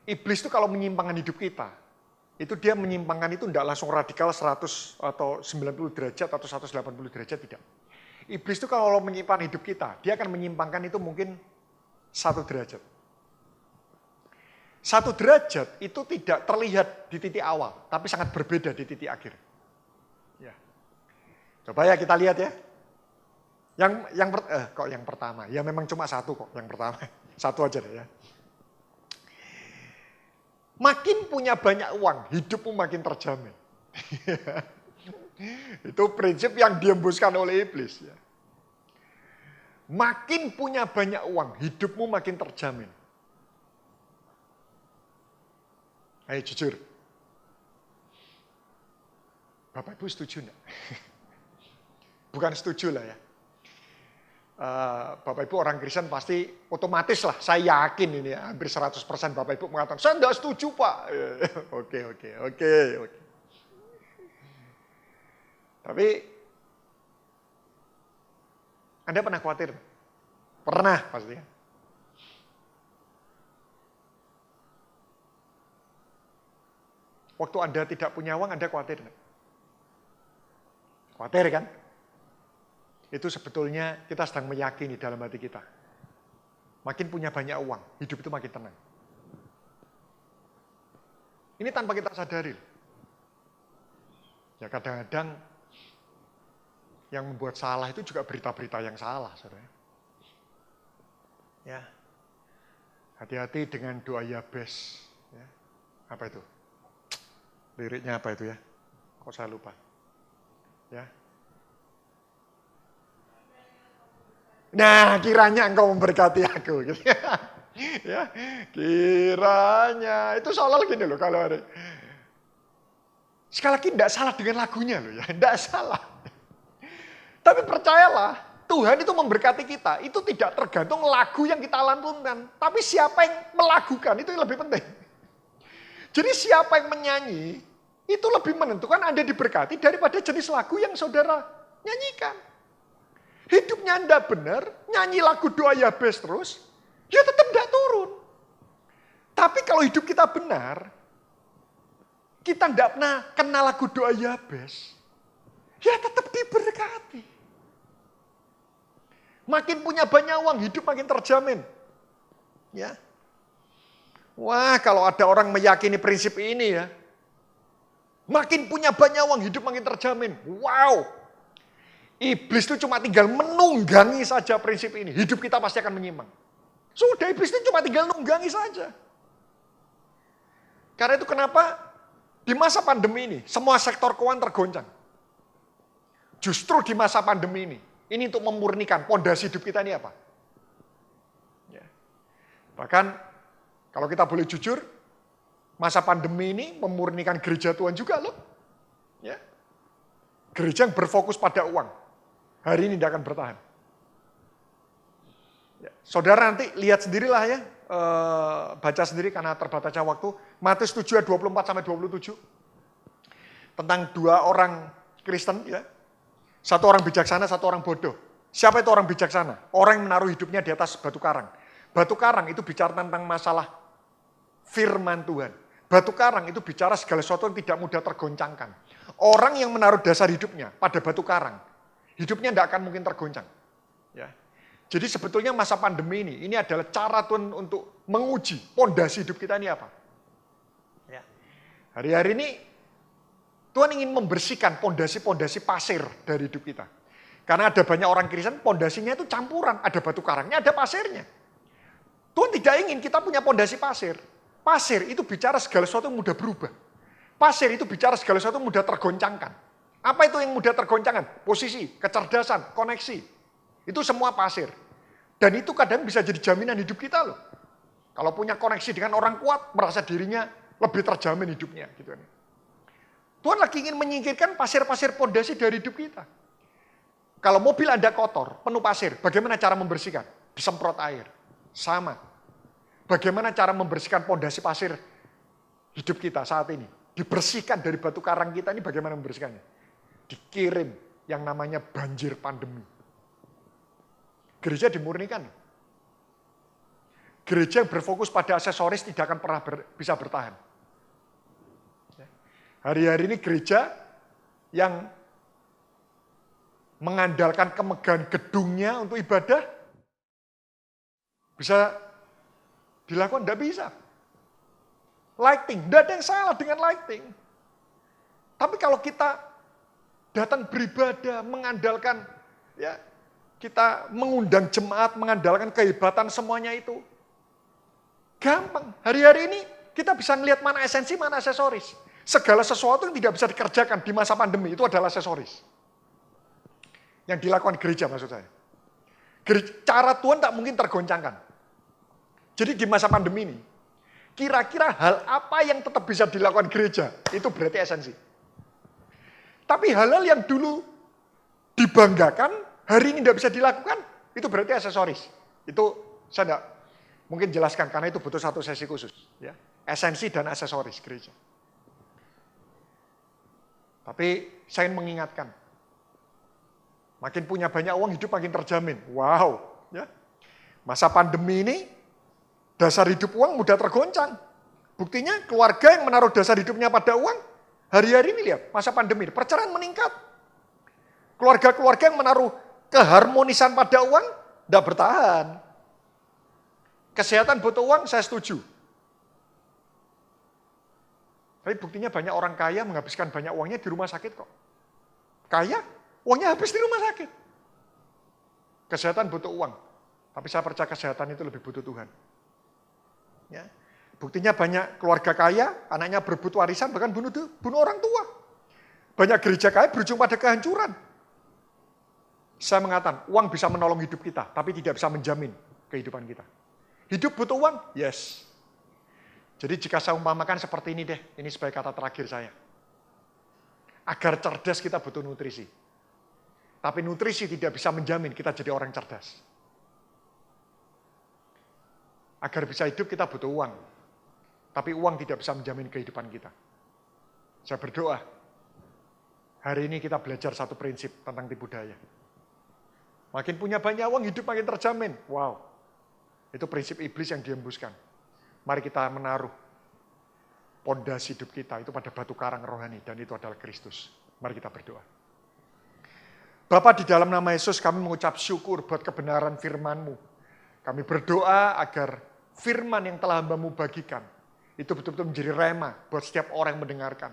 S2: iblis itu kalau menyimpangkan hidup kita, itu dia menyimpangkan itu tidak langsung radikal 100 atau 90 derajat atau 180 derajat, tidak. Iblis itu kalau menyimpangkan hidup kita, dia akan menyimpangkan itu mungkin 1 derajat. 1 derajat itu tidak terlihat di titik awal, tapi sangat berbeda di titik akhir. Ya. Coba ya kita lihat ya. Yang pertama, ya memang cuma satu kok yang pertama. Satu aja deh ya. Makin punya banyak uang, hidupmu makin terjamin. Itu prinsip yang dihembuskan oleh iblis. Ya. Makin punya banyak uang, hidupmu makin terjamin. Ayo jujur. Bapak Ibu setuju enggak? Bukan setuju lah ya. Bapak Ibu orang Kristen pasti otomatis lah, saya yakin ini ya, hampir 100% Bapak Ibu mengatakan, saya enggak setuju Pak. Oke. Tapi, Anda pernah khawatir? Pernah pasti ya. Waktu Anda tidak punya uang, Anda khawatir enggak? Khawatir kan? Itu sebetulnya kita sedang meyakini dalam hati kita. Makin punya banyak uang, hidup itu makin tenang. Ini tanpa kita sadari. Ya kadang-kadang yang membuat salah itu juga berita-berita yang salah, saudara. Ya, hati-hati dengan doa Yabes. Ya. Apa itu? Liriknya apa itu ya? Kok saya lupa? Ya. Nah, kiranya engkau memberkati aku. Gitu. Ya, kiranya. Itu soal gini loh kalau ada. Sekali lagi tidak salah dengan lagunya loh ya, tidak salah. Tapi percayalah, Tuhan itu memberkati kita. Itu tidak tergantung lagu yang kita lantunkan. Tapi siapa yang melakukan, itu yang lebih penting. Jadi siapa yang menyanyi, itu lebih menentukan Anda diberkati daripada jenis lagu yang saudara nyanyikan. Hidupnya Anda benar, nyanyi lagu doa Yabes terus, ya tetap tidak turun. Tapi kalau hidup kita benar, kita tidak pernah kenal lagu doa Yabes, ya tetap diberkati. Makin punya banyak uang, hidup makin terjamin. Ya. Wah, kalau ada orang meyakini prinsip ini ya, makin punya banyak uang, hidup makin terjamin. Wow. Iblis itu cuma tinggal menunggangi saja prinsip ini. Hidup kita pasti akan menyimpang. Sudah, iblis itu cuma tinggal nunggangi saja. Karena itu kenapa di masa pandemi ini, semua sektor keuangan tergoncang. Justru di masa pandemi ini untuk memurnikan pondasi hidup kita ini apa? Ya. Bahkan, kalau kita boleh jujur, masa pandemi ini memurnikan gereja Tuhan juga loh. Ya. Gereja yang berfokus pada uang. Hari ini tidak akan bertahan. Ya, saudara nanti lihat sendirilah ya, baca sendiri karena terbatasnya waktu. Matius 7 ayat 24-27. Tentang dua orang Kristen, ya. Satu orang bijaksana, satu orang bodoh. Siapa itu orang bijaksana? Orang yang menaruh hidupnya di atas batu karang. Batu karang itu bicara tentang masalah firman Tuhan. Batu karang itu bicara segala sesuatu yang tidak mudah tergoncangkan. Orang yang menaruh dasar hidupnya pada batu karang, hidupnya tidak akan mungkin tergoncang. Ya. Jadi sebetulnya masa pandemi ini adalah cara Tuhan untuk menguji pondasi hidup kita ini apa. Ya. Hari-hari ini Tuhan ingin membersihkan pondasi-pondasi pasir dari hidup kita. Karena ada banyak orang Kristen, pondasinya itu campuran. Ada batu karangnya, ada pasirnya. Tuhan tidak ingin kita punya pondasi pasir. Pasir itu bicara segala sesuatu yang mudah berubah. Pasir itu bicara segala sesuatu yang mudah tergoncangkan. Apa itu yang mudah tergoncangkan? Posisi, kecerdasan, koneksi. Itu semua pasir. Dan itu kadang bisa jadi jaminan hidup kita loh. Kalau punya koneksi dengan orang kuat, merasa dirinya lebih terjamin hidupnya. Gitu kan. Tuhan lagi ingin menyingkirkan pasir-pasir pondasi dari hidup kita. Kalau mobil Anda kotor, penuh pasir, bagaimana cara membersihkan? Disemprot air. Sama. Bagaimana cara membersihkan pondasi pasir hidup kita saat ini? Dibersihkan dari batu karang kita ini bagaimana membersihkannya? Dikirim yang namanya banjir pandemi. Gereja dimurnikan. Gereja yang berfokus pada aksesoris tidak akan pernah bisa bertahan. Hari-hari ini gereja yang mengandalkan kemegahan gedungnya untuk ibadah, bisa dilakukan? Tidak bisa. Lighting, tidak ada yang salah dengan lighting. Tapi kalau kita datang beribadah, mengandalkan, ya kita mengundang jemaat, mengandalkan kehebatan semuanya itu, gampang. Hari-hari ini Kita bisa ngelihat mana esensi, mana aksesoris. Segala sesuatu yang tidak bisa dikerjakan di masa pandemi itu adalah aksesoris. Yang dilakukan gereja maksud saya. Cara Tuhan tak mungkin tergoncangkan. Jadi di masa pandemi ini, kira-kira hal apa yang tetap bisa dilakukan gereja, itu berarti esensi. Tapi hal-hal yang dulu dibanggakan, hari ini tidak bisa dilakukan, itu berarti aksesoris. Itu saya tidak mungkin jelaskan, karena itu butuh satu sesi khusus. Ya. Esensi dan aksesoris gereja. Tapi saya ingin mengingatkan, makin punya banyak uang, hidup makin terjamin. Wow. Ya. Masa pandemi ini, dasar hidup uang mudah tergoncang. Buktinya keluarga yang menaruh dasar hidupnya pada uang, hari-hari ini lihat, masa pandemi, perceraian meningkat. Keluarga-keluarga yang menaruh keharmonisan pada uang, tidak bertahan. Kesehatan butuh uang, saya setuju. Tapi buktinya banyak orang kaya menghabiskan banyak uangnya di rumah sakit kok. Kaya, uangnya habis di rumah sakit. Kesehatan butuh uang. Tapi saya percaya kesehatan itu lebih butuh Tuhan. Ya. Buktinya banyak keluarga kaya, anaknya berebut warisan, bahkan bunuh orang tua. Banyak gereja kaya berujung pada kehancuran. Saya mengatakan, uang bisa menolong hidup kita, tapi tidak bisa menjamin kehidupan kita. Hidup butuh uang? Yes. Jadi jika saya umpamakan seperti ini deh, ini sebagai kata terakhir saya. Agar cerdas kita butuh nutrisi. Tapi nutrisi tidak bisa menjamin kita jadi orang cerdas. Agar bisa hidup kita butuh uang. Tapi uang tidak bisa menjamin kehidupan kita. Saya berdoa, hari ini kita belajar satu prinsip tentang tipu daya. Makin punya banyak uang, hidup makin terjamin. Wow, itu prinsip iblis yang dihembuskan. Mari kita menaruh pondasi hidup kita itu pada batu karang rohani, dan itu adalah Kristus. Mari kita berdoa. Bapa, di dalam nama Yesus kami mengucap syukur buat kebenaran firman-Mu. Kami berdoa agar firman yang telah hamba-Mu bagikan, itu betul-betul menjadi rema buat setiap orang yang mendengarkan.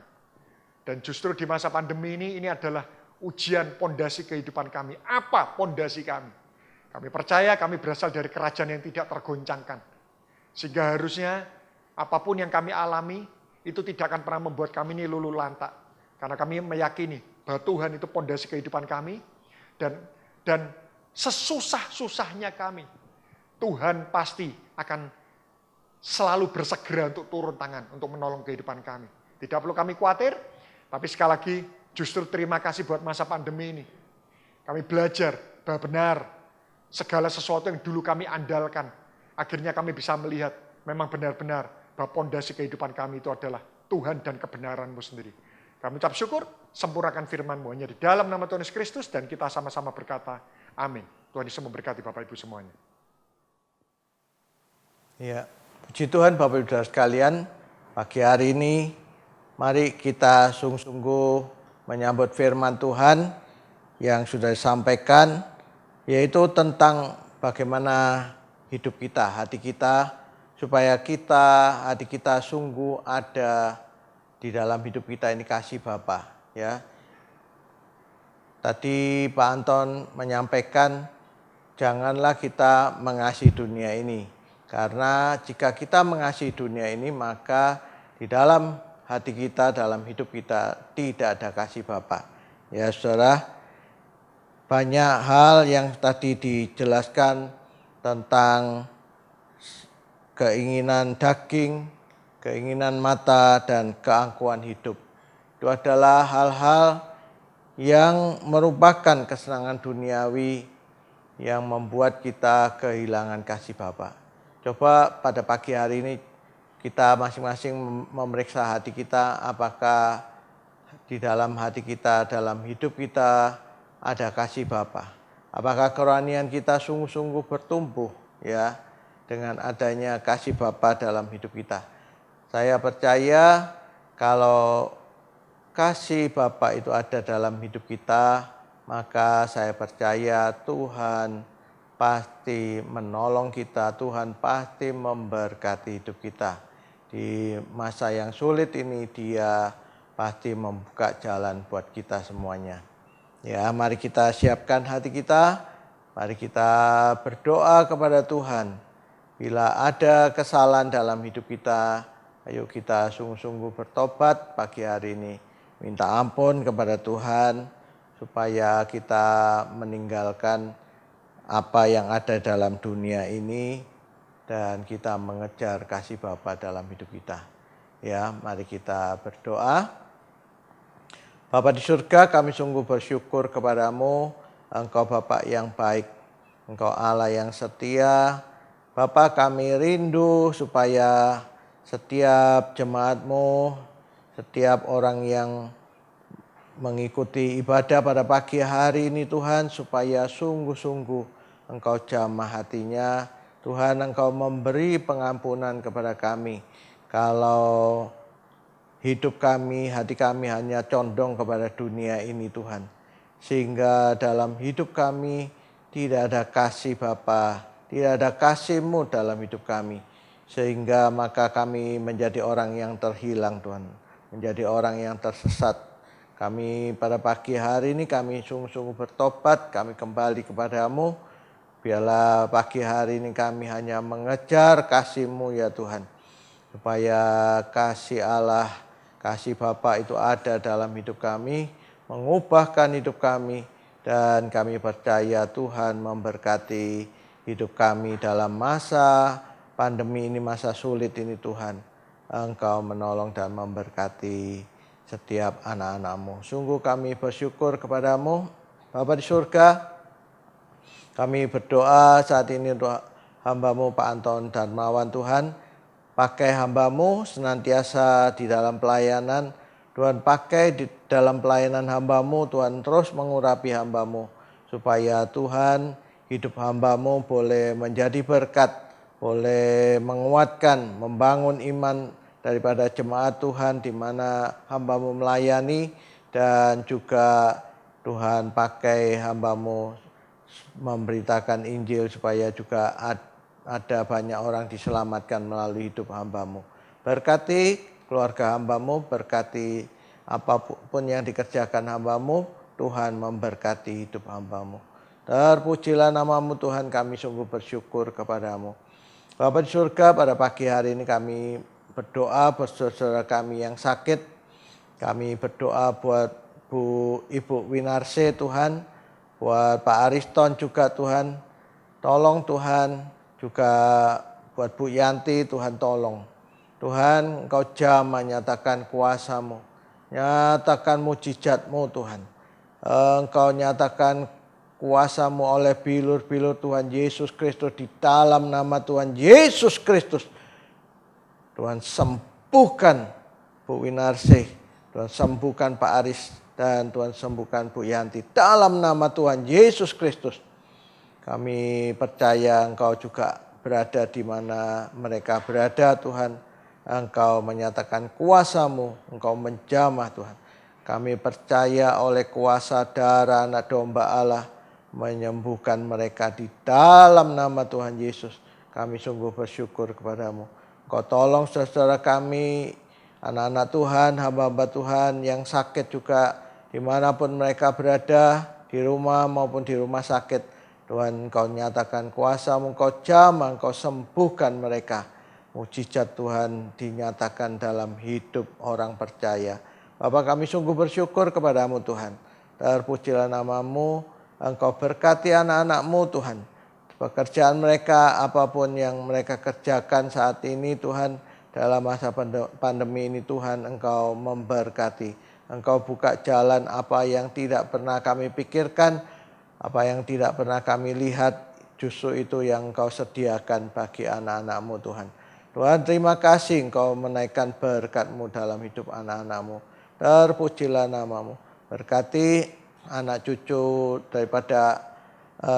S2: Dan justru di masa pandemi ini adalah ujian pondasi kehidupan kami. Apa pondasi kami? Kami percaya kami berasal dari kerajaan yang tidak tergoncangkan. Sehingga harusnya apapun yang kami alami, itu tidak akan pernah membuat kami ini luluh lantak. Karena kami meyakini bahwa Tuhan itu pondasi kehidupan kami. Dan sesusah-susahnya kami, Tuhan pasti akan selalu bersegera untuk turun tangan, untuk menolong kehidupan kami. Tidak perlu kami khawatir, tapi sekali lagi justru terima kasih buat masa pandemi ini. Kami belajar bahwa benar segala sesuatu yang dulu kami andalkan, akhirnya kami bisa melihat memang benar-benar bahwa pondasi kehidupan kami itu adalah Tuhan dan kebenaran-Mu sendiri. Kami ucap syukur, sempurnakan firman-Mu hanya di dalam nama Tuhan Yesus Kristus, dan kita sama-sama berkata, amin. Tuhan Yesus memberkati Bapak Ibu semuanya.
S3: Ya, puji Tuhan Bapak Ibu Saudara sekalian, pagi hari ini mari kita sungguh-sungguh menyambut firman Tuhan yang sudah disampaikan, yaitu tentang bagaimana hidup kita, hati kita, supaya hati kita sungguh ada di dalam hidup kita ini kasih Bapa. Ya. Tadi Pak Anton menyampaikan, janganlah kita mengasihi dunia ini. Karena jika kita mengasihi dunia ini, maka di dalam hati kita, dalam hidup kita tidak ada kasih Bapa. Ya saudara, banyak hal yang tadi dijelaskan tentang keinginan daging, keinginan mata, dan keangkuhan hidup. Itu adalah hal-hal yang merupakan kesenangan duniawi yang membuat kita kehilangan kasih Bapa. Coba pada pagi hari ini kita masing-masing memeriksa hati kita, apakah di dalam hati kita, dalam hidup kita ada kasih Bapa. Apakah kerohanian kita sungguh-sungguh bertumbuh ya dengan adanya kasih Bapa dalam hidup kita. Saya percaya kalau kasih Bapa itu ada dalam hidup kita, maka saya percaya Tuhan pasti menolong kita, Tuhan pasti memberkati hidup kita. Di masa yang sulit ini Dia pasti membuka jalan buat kita semuanya. Ya, mari kita siapkan hati kita, mari kita berdoa kepada Tuhan. Bila ada kesalahan dalam hidup kita, Ayo kita sungguh-sungguh bertobat pagi hari ini. Minta ampun kepada Tuhan supaya kita meninggalkan apa yang ada dalam dunia ini dan kita mengejar kasih Bapa dalam hidup kita. Ya, mari kita berdoa. Bapa di surga, kami sungguh bersyukur kepadamu. Engkau Bapa yang baik, Engkau Allah yang setia. Bapa, kami rindu supaya setiap jemaat-Mu, setiap orang yang mengikuti ibadah pada pagi hari ini Tuhan, supaya sungguh-sungguh Engkau jamah hatinya. Tuhan, Engkau memberi pengampunan kepada kami. Kalau hidup kami, hati kami hanya condong kepada dunia ini Tuhan. Sehingga dalam hidup kami tidak ada kasih Bapa, tidak ada kasih-Mu dalam hidup kami. Sehingga maka kami menjadi orang yang terhilang Tuhan, menjadi orang yang tersesat. Kami pada pagi hari ini kami sungguh-sungguh bertobat, kami kembali kepada-Mu. Biarlah pagi hari ini kami hanya mengejar kasih-Mu ya Tuhan. Supaya kasih Allah, kasih Bapa itu ada dalam hidup kami, mengubahkan hidup kami. Dan kami percaya Tuhan memberkati hidup kami dalam masa pandemi ini, masa sulit ini Tuhan. Engkau menolong dan memberkati setiap anak-anak-Mu. Sungguh kami bersyukur kepada-Mu. Bapa di surga, kami berdoa saat ini untuk hamba-Mu Pak Anton Darmawan Tuhan. Pakai hamba-Mu senantiasa di dalam pelayanan. Tuhan, pakai di dalam pelayanan hamba-Mu. Tuhan, terus mengurapi hamba-Mu. Supaya Tuhan, hidup hamba-Mu boleh menjadi berkat, boleh menguatkan, membangun iman daripada jemaat Tuhan di mana hamba-Mu melayani. Dan juga Tuhan, pakai hamba-Mu memberitakan Injil supaya juga ada banyak orang diselamatkan melalui hidup hamba-Mu. Berkati keluarga hamba-Mu, berkati apapun yang dikerjakan hamba-Mu. Tuhan, memberkati hidup hamba-Mu. Terpujilah nama-Mu Tuhan, kami sungguh bersyukur kepada-Mu. Bapa di surga, pada pagi hari ini kami berdoa buat saudara kami yang sakit. Kami berdoa buat Ibu Winarse Tuhan, buat Pak Ariston juga Tuhan. Tolong Tuhan, juga buat Bu Yanti Tuhan tolong. Tuhan, Engkau jamah nyatakan kuasa-Mu, nyatakan mujizat-Mu Tuhan. Engkau nyatakan kuasa-Mu oleh bilur-bilur Tuhan Yesus Kristus, di dalam nama Tuhan Yesus Kristus. Tuhan, sembuhkan Bu Winarse, Tuhan sembuhkan Pak Aris, dan Tuhan sembuhkan Bu Yanti dalam nama Tuhan Yesus Kristus. Kami percaya Engkau juga berada di mana mereka berada Tuhan. Engkau menyatakan kuasa-Mu, Engkau menjamah Tuhan. Kami percaya oleh kuasa darah anak domba Allah menyembuhkan mereka di dalam nama Tuhan Yesus. Kami sungguh bersyukur kepada-Mu. Engkau tolong saudara kami, anak-anak Tuhan, hamba-hamba Tuhan yang sakit juga dimanapun mereka berada, di rumah maupun di rumah sakit. Tuhan, Engkau nyatakan kuasa-Mu, Engkau jamah, Engkau sembuhkan mereka. Mujizat Tuhan dinyatakan dalam hidup orang percaya. Bapa, kami sungguh bersyukur kepada-Mu Tuhan. Terpujilah nama-Mu. Engkau berkati anak-anak-Mu Tuhan. Pekerjaan mereka, apapun yang mereka kerjakan saat ini Tuhan, dalam masa pandemi ini Tuhan, Engkau memberkati. Engkau buka jalan apa yang tidak pernah kami pikirkan, apa yang tidak pernah kami lihat, justru itu yang Engkau sediakan bagi anak-anak-Mu Tuhan. Tuhan, terima kasih Engkau menaikkan berkat-Mu dalam hidup anak-anak-Mu. Terpujilah nama-Mu. Berkati anak cucu daripada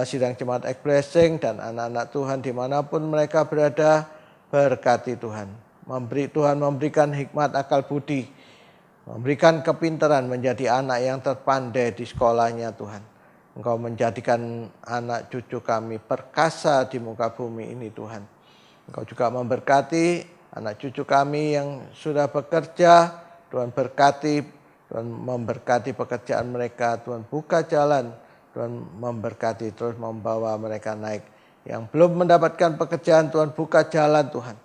S3: sidang jemaat Blessing dan anak-anak Tuhan dimanapun mereka berada, berkati Tuhan. Tuhan memberikan hikmat akal budi, memberikan kepintaran menjadi anak yang terpandai di sekolahnya Tuhan. Engkau menjadikan anak cucu kami perkasa di muka bumi ini Tuhan. Engkau juga memberkati anak cucu kami yang sudah bekerja. Tuhan berkati, Tuhan memberkati pekerjaan mereka. Tuhan buka jalan, Tuhan memberkati, terus membawa mereka naik. Yang belum mendapatkan pekerjaan, Tuhan buka jalan Tuhan.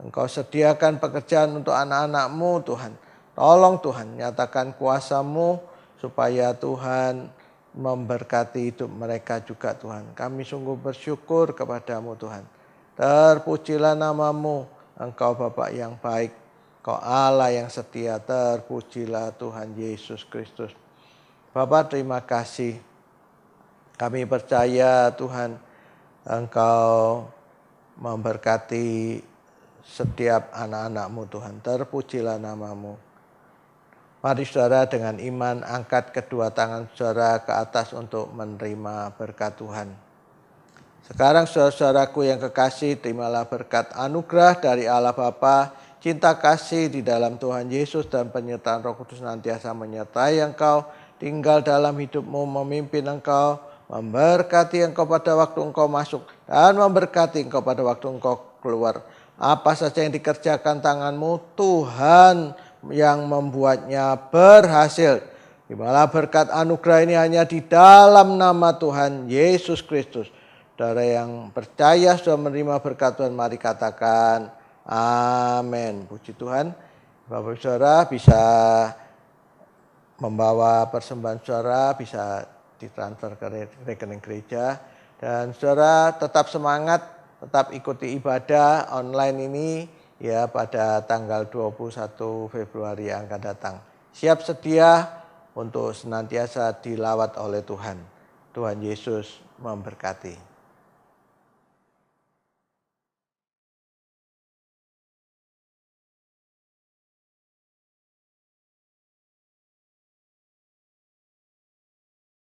S3: Engkau sediakan pekerjaan untuk anak-anak-Mu Tuhan. Tolong Tuhan, nyatakan kuasa-Mu supaya Tuhan memberkati hidup mereka juga Tuhan. Kami sungguh bersyukur kepadamu Tuhan. Terpujilah nama-Mu, Engkau Bapa yang baik, Engkau Allah yang setia, terpujilah Tuhan Yesus Kristus. Bapa, terima kasih. Kami percaya Tuhan, Engkau memberkati setiap anak-anak-Mu Tuhan. Terpujilah nama-Mu. Mari saudara dengan iman angkat kedua tangan saudara ke atas untuk menerima berkat Tuhan. Sekarang saudara-saudaraku yang kekasih, terimalah berkat anugerah dari Allah Bapa, cinta kasih di dalam Tuhan Yesus dan penyertaan Roh Kudus senantiasa menyertai engkau, tinggal dalam hidupmu, memimpin engkau, memberkati engkau pada waktu engkau masuk dan memberkati engkau pada waktu engkau keluar. Apa saja yang dikerjakan tanganmu, Tuhan yang membuatnya berhasil. Terimalah berkat anugerah ini hanya di dalam nama Tuhan Yesus Kristus. Saudara yang percaya sudah menerima berkat Tuhan, mari katakan amin. Puji Tuhan. Bapak saudara bisa membawa persembahan saudara, bisa ditransfer ke rekening gereja. Dan saudara tetap semangat, tetap ikuti ibadah online ini ya pada tanggal 21 Februari yang akan datang. Siap sedia untuk senantiasa dilawat oleh Tuhan. Tuhan Yesus memberkati.